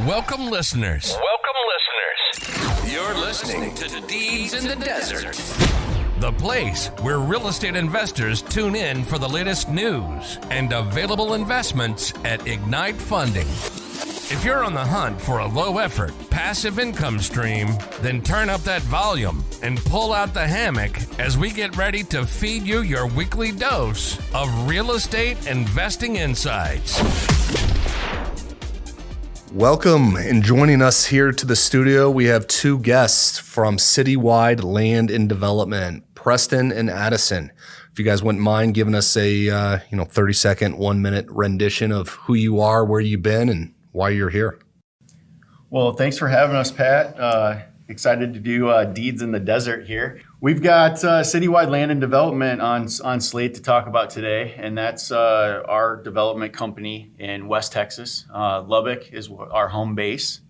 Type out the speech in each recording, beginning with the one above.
Welcome, listeners. You're listening to Deeds in the Desert, the place where real estate investors tune in for the latest news and available investments at Ignite Funding. If you're on the hunt for a low-effort, passive income stream, then turn up that volume and pull out the hammock as we get ready to feed you your weekly dose of real estate investing insights. Welcome, and joining us here to the studio, we have two guests from Citywide Land Development, Preston and Addison. If you guys wouldn't mind giving us a 30-second, 1-minute rendition of who you are, where you've been, and why you're here. Well, thanks for having us, Pat. Excited to do Deeds in the Desert here. We've got Citywide Land Development on slate to talk about today, and that's our development company in West Texas. Lubbock is our home base,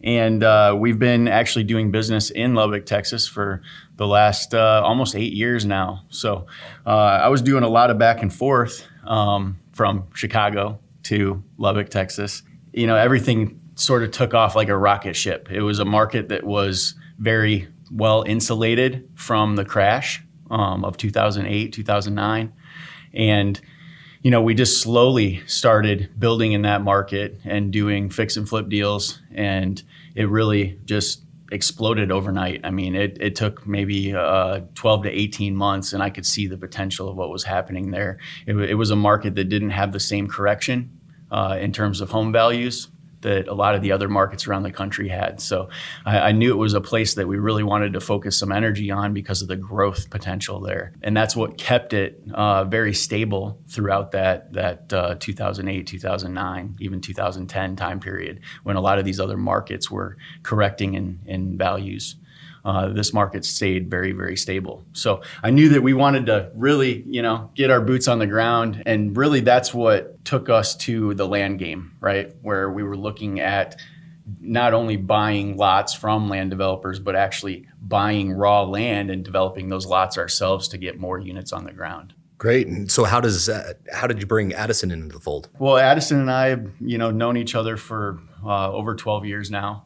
and we've been actually doing business in Lubbock, Texas for the last almost 8 years now. So I was doing a lot of back and forth from Chicago to Lubbock, Texas. You know, everything sort of took off like a rocket ship. It was a market that was very well insulated from the crash of 2008, 2009. And, you know, we just slowly started building in that market and doing fix and flip deals. And it really just exploded overnight. I mean, it took maybe 12 to 18 months, and I could see the potential of what was happening there. It was a market that didn't have the same correction in terms of home values that a lot of the other markets around the country had. So I knew it was a place that we really wanted to focus some energy on because of the growth potential there. And that's what kept it very stable throughout that 2008, 2009, even 2010 time period when a lot of these other markets were correcting in values. This market stayed very, very stable. So I knew that we wanted to really, get our boots on the ground. And really that's what took us to the land game, right? Where we were looking at not only buying lots from land developers, but actually buying raw land and developing those lots ourselves to get more units on the ground. Great. And so how did you bring Addison into the fold? Well, Addison and I have, known each other for over 12 years now.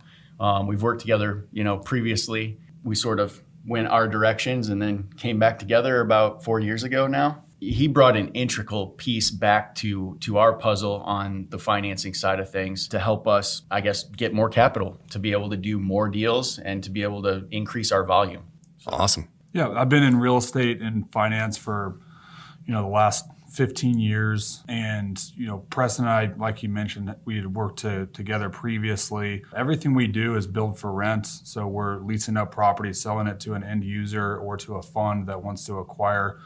We've worked together, previously. We sort of went our directions and then came back together about 4 years ago now. He brought an integral piece back to our puzzle on the financing side of things to help us, I guess, get more capital to be able to do more deals and to be able to increase our volume. Awesome. Yeah, I've been in real estate and finance for, the last 15 years. And, Preston and I, like you mentioned, we had worked together previously. Everything we do is build for rent. So we're leasing up property, selling it to an end user or to a fund that wants to acquire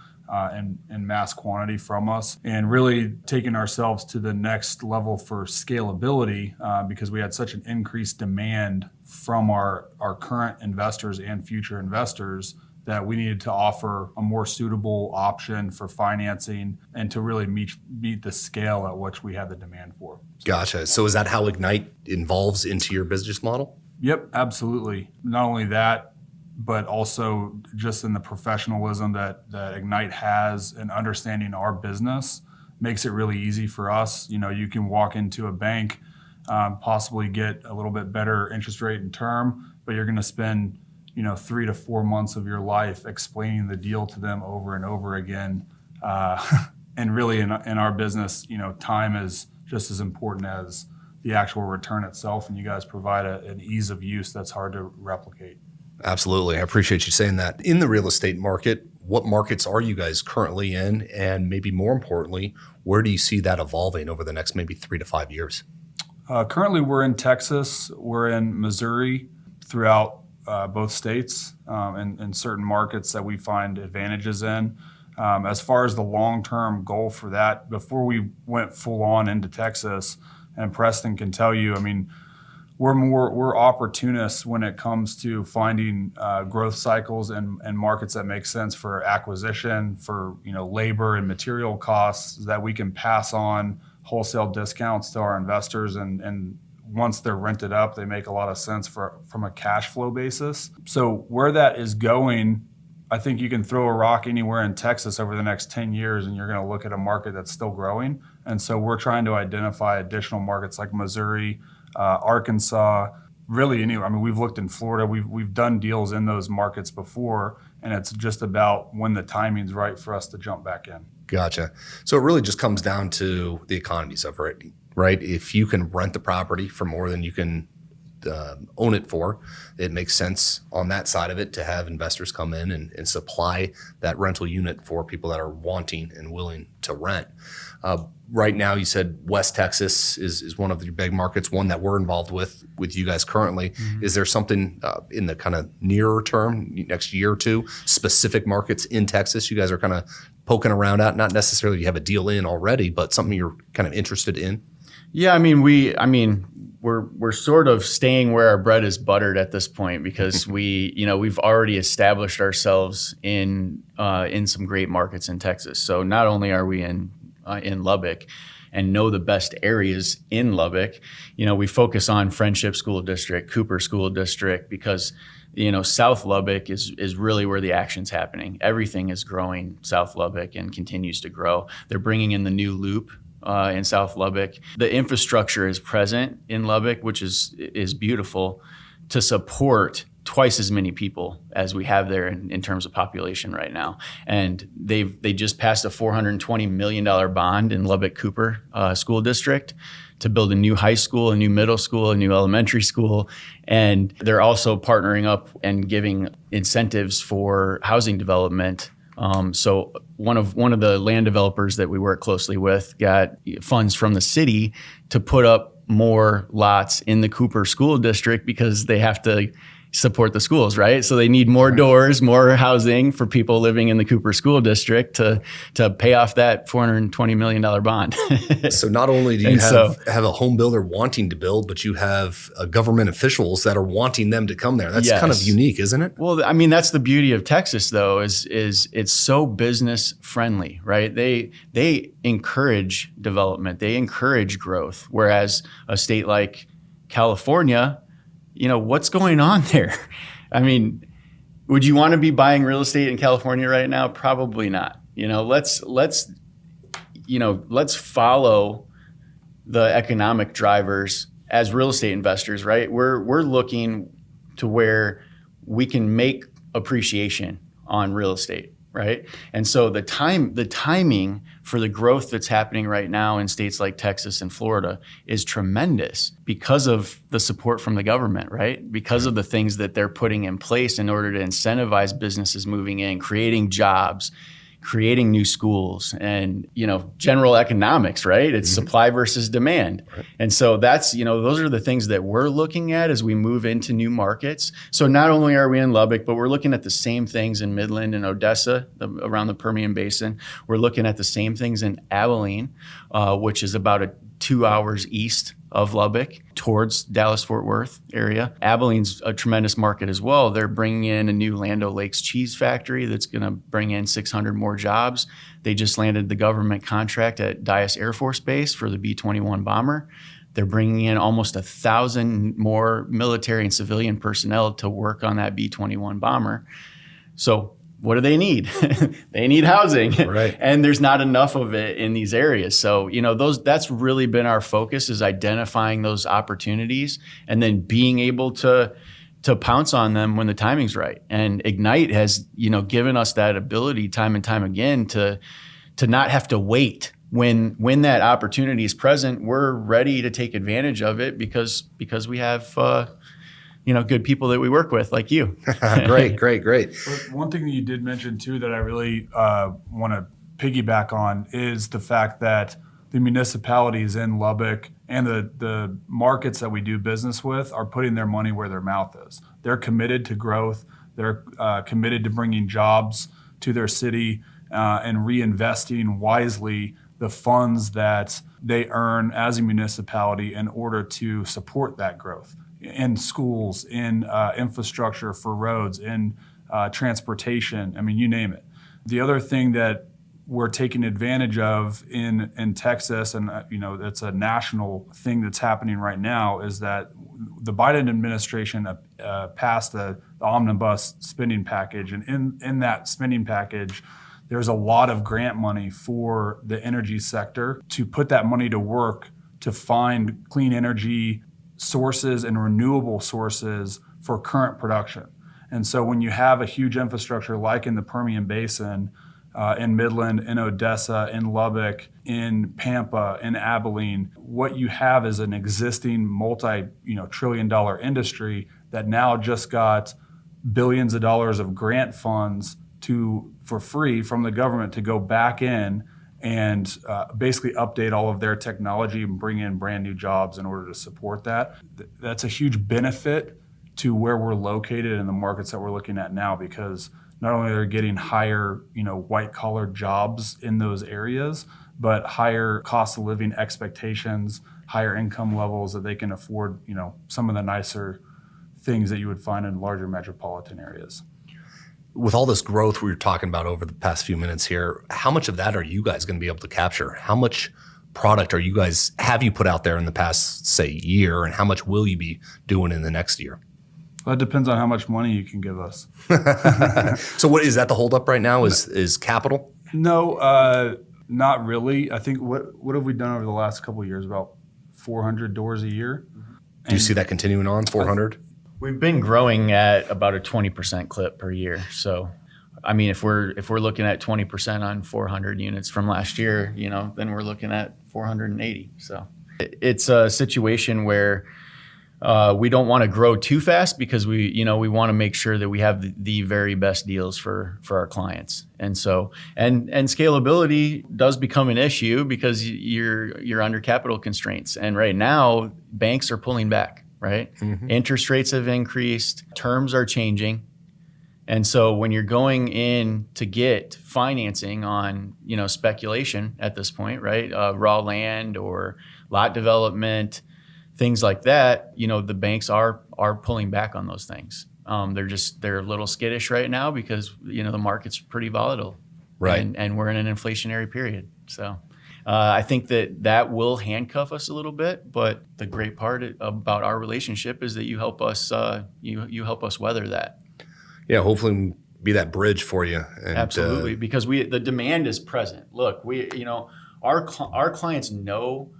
in mass quantity from us, and really taking ourselves to the next level for scalability because we had such an increased demand from our current investors and future investors that we needed to offer a more suitable option for financing and to really meet the scale at which we had the demand for. Gotcha. So is that how Ignite involves into your business model? Yep, absolutely. Not only that, but also just in the professionalism that Ignite has and understanding our business makes it really easy for us. You can walk into a bank, possibly get a little bit better interest rate and term, but you're going to spend 3 to 4 months of your life explaining the deal to them over and over again. And really in our business, time is just as important as the actual return itself. And you guys provide an ease of use that's hard to replicate. Absolutely. I appreciate you saying that. In the real estate market, what markets are you guys currently in? And maybe more importantly, where do you see that evolving over the next maybe 3 to 5 years? Currently, we're in Texas. We're in Missouri, throughout both states, and certain markets that we find advantages in. As far as the long-term goal for that, before we went full on into Texas, and Preston can tell you, we're opportunists when it comes to finding growth cycles and markets that make sense for acquisition, for labor and material costs that we can pass on wholesale discounts to our investors, and once they're rented up, they make a lot of sense from a cash flow basis. So where that is going, I think you can throw a rock anywhere in Texas over the next 10 years and you're going to look at a market that's still growing. And so we're trying to identify additional markets like Missouri, Arkansas, really anywhere. I mean, we've looked in Florida. We've done deals in those markets before, and it's just about when the timing's right for us to jump back in. Gotcha. So it really just comes down to the economies of it, right? If you can rent the property for more than you can own it for, it makes sense on that side of it to have investors come in and supply that rental unit for people that are wanting and willing to rent. Right now, you said West Texas is one of the big markets, one that we're involved with you guys currently. Mm-hmm. Is there something in the kind of nearer term, next year or two, specific markets in Texas you guys are kind of poking around at? Not necessarily you have a deal in already, but something you're kind of interested in? Yeah, we're sort of staying where our bread is buttered at this point because we've already established ourselves in some great markets in Texas. So not only are we in Lubbock and know the best areas in Lubbock, we focus on Friendship School District, Cooper School District, because South Lubbock is really where the action's happening. Everything is growing South Lubbock and continues to grow. They're bringing in the new loop in South Lubbock. The infrastructure is present in Lubbock, which is beautiful, to support twice as many people as we have there in terms of population right now. And they just passed a $420 million bond in Lubbock Cooper School District to build a new high school, a new middle school, a new elementary school. And they're also partnering up and giving incentives for housing development. So one of the land developers that we work closely with got funds from the city to put up more lots in the Cooper School District because they have to support the schools, right? So they need more doors, more housing for people living in the Cooper School District to pay off that $420 million bond. So not only do you have a home builder wanting to build, but you have government officials that are wanting them to come there. That's kind of unique, isn't it? Well, that's the beauty of Texas, though, is it's so business friendly, right? They encourage development, they encourage growth, whereas a state like California, what's going on there? Would you want to be buying real estate in California right now? Probably not. Let's follow the economic drivers as real estate investors, right? We're looking to where we can make appreciation on real estate, right? And so the timing for the growth that's happening right now in states like Texas and Florida is tremendous because of the support from the government, right? Because of the things that they're putting in place in order to incentivize businesses moving in, creating jobs, creating new schools, and general economics, right? It's supply versus demand. Right. And so that's, those are the things that we're looking at as we move into new markets. So not only are we in Lubbock, but we're looking at the same things in Midland and Odessa, around the Permian Basin. We're looking at the same things in Abilene, which is about 2 hours east of Lubbock towards Dallas-Fort Worth area. Abilene's a tremendous market as well. They're bringing in a new Land O'Lakes cheese factory that's going to bring in 600 more jobs. They just landed the government contract at Dyess Air Force Base for the B-21 bomber. They're bringing in almost 1,000 more military and civilian personnel to work on that B-21 bomber. So what do they need? They need housing, right? And there's not enough of it in these areas. So, that's really been our focus, is identifying those opportunities and then being able to pounce on them when the timing's right. And Ignite has, given us that ability time and time again to not have to wait. When that opportunity is present, we're ready to take advantage of it because we have good people that we work with, like you. Great. But one thing that you did mention too that I really want to piggyback on is the fact that the municipalities in Lubbock and the markets that we do business with are putting their money where their mouth is. They're committed to growth. They're committed to bringing jobs to their city and reinvesting wisely the funds that they earn as a municipality in order to support that growth. In schools, in infrastructure for roads, in transportation, you name it. The other thing that we're taking advantage of in Texas, and that's a national thing that's happening right now, is that the Biden administration passed the omnibus spending package, and in that spending package, there's a lot of grant money for the energy sector to put that money to work to find clean energy sources and renewable sources for current production. And so when you have a huge infrastructure like in the Permian Basin, in Midland, in Odessa, in Lubbock, in Pampa, in Abilene, what you have is an existing multi-trillion-dollar industry that now just got billions of dollars of grant funds for free from the government to go back in and basically update all of their technology and bring in brand new jobs in order to support that. That's a huge benefit to where we're located in the markets that we're looking at now, because not only are they getting higher, white-collar jobs in those areas, but higher cost of living expectations, higher income levels that they can afford, some of the nicer things that you would find in larger metropolitan areas. With all this growth we were talking about over the past few minutes here, how much of that are you guys going to be able to capture? How much product have you put out there in the past, say, year, and how much will you be doing in the next year? Well, it depends on how much money you can give us. So what is that the holdup right now is capital? No, not really. I think what have we done over the last couple of years? About 400 doors a year. Do you see that continuing on, 400? We've been growing at about a 20% clip per year. So, I mean, if we're looking at 20% on 400 units from last year, then we're looking at 480. So it's a situation where we don't want to grow too fast, because we want to make sure that we have the very best deals for our clients. And so, and scalability does become an issue because you're under capital constraints. And right now, banks are pulling back, right? Mm-hmm. Interest rates have increased, terms are changing. And so when you're going in to get financing on, speculation at this point, right? Raw land or lot development, things like that, the banks are pulling back on those things. They're a little skittish right now because, the market's pretty volatile. Right. And we're in an inflationary period. So I think that will handcuff us a little bit, but the great part about our relationship is that you help us, you help us weather that. Yeah, hopefully we can be that bridge for you. And, absolutely, because the demand is present. Look, our clients know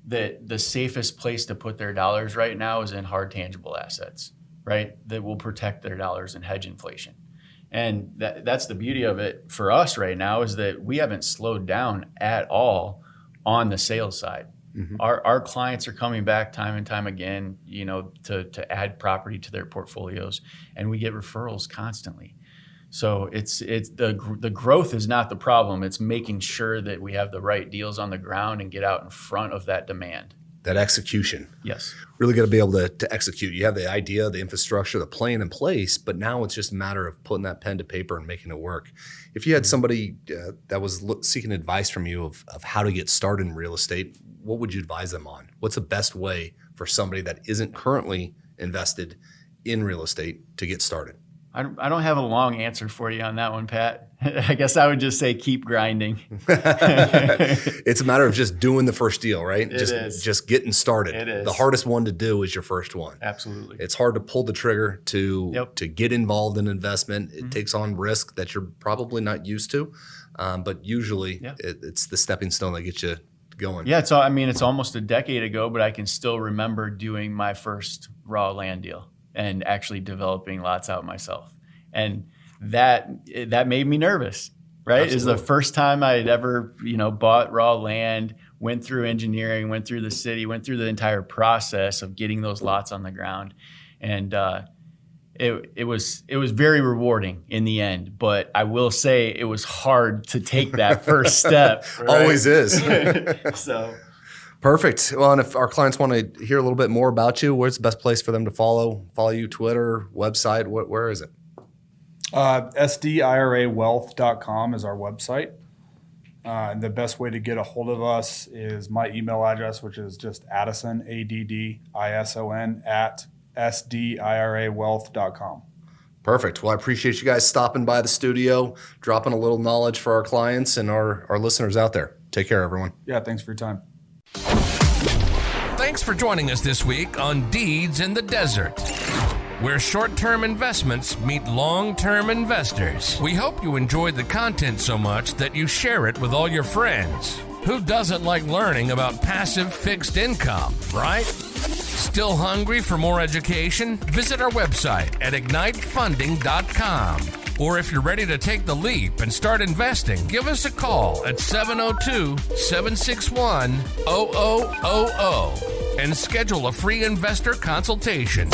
that the safest place to put their dollars right now is in hard tangible assets, right? That will protect their dollars and hedge inflation. And that's the beauty of it for us right now, is that we haven't slowed down at all on the sales side. Mm-hmm. Our clients are coming back time and time again, to add property to their portfolios, and we get referrals constantly. So it's the growth is not the problem. It's making sure that we have the right deals on the ground and get out in front of that demand. That execution. Yes. Really got to be able to execute. You have the idea, the infrastructure, the plan in place, but now it's just a matter of putting that pen to paper and making it work. If you had somebody that was seeking advice from you of how to get started in real estate, what would you advise them on? What's the best way for somebody that isn't currently invested in real estate to get started? I don't have a long answer for you on that one, Pat. I guess I would just say keep grinding. It's a matter of just doing the first deal, right? It is. Just getting started. It is. The hardest one to do is your first one. Absolutely. It's hard to pull the trigger to get involved in investment. It Mm-hmm. takes on risk that you're probably not used to, but usually it's the stepping stone that gets you going. Yeah, it's almost a decade ago, but I can still remember doing my first raw land deal and actually developing lots out myself. And that made me nervous, right? It was the first time I had ever, bought raw land, went through engineering, went through the city, went through the entire process of getting those lots on the ground. And it was very rewarding in the end, but I will say it was hard to take that first step. Right? Always is. So perfect. Well, and if our clients want to hear a little bit more about you, where's the best place for them to follow you? Twitter, website, where is it? SDIRAwealth.com is our website. And the best way to get a hold of us is my email address, which is just Addison, ADDISON, at SDIRAwealth.com. Perfect. Well, I appreciate you guys stopping by the studio, dropping a little knowledge for our clients and our listeners out there. Take care, everyone. Yeah, thanks for your time. Thanks for joining us this week on Deeds in the Desert, where short-term investments meet long-term investors. We hope you enjoyed the content so much that you share it with all your friends. Who doesn't like learning about passive fixed income, right? Still hungry for more education? Visit our website at ignitefunding.com. Or if you're ready to take the leap and start investing, give us a call at 702-761-0000 and schedule a free investor consultation.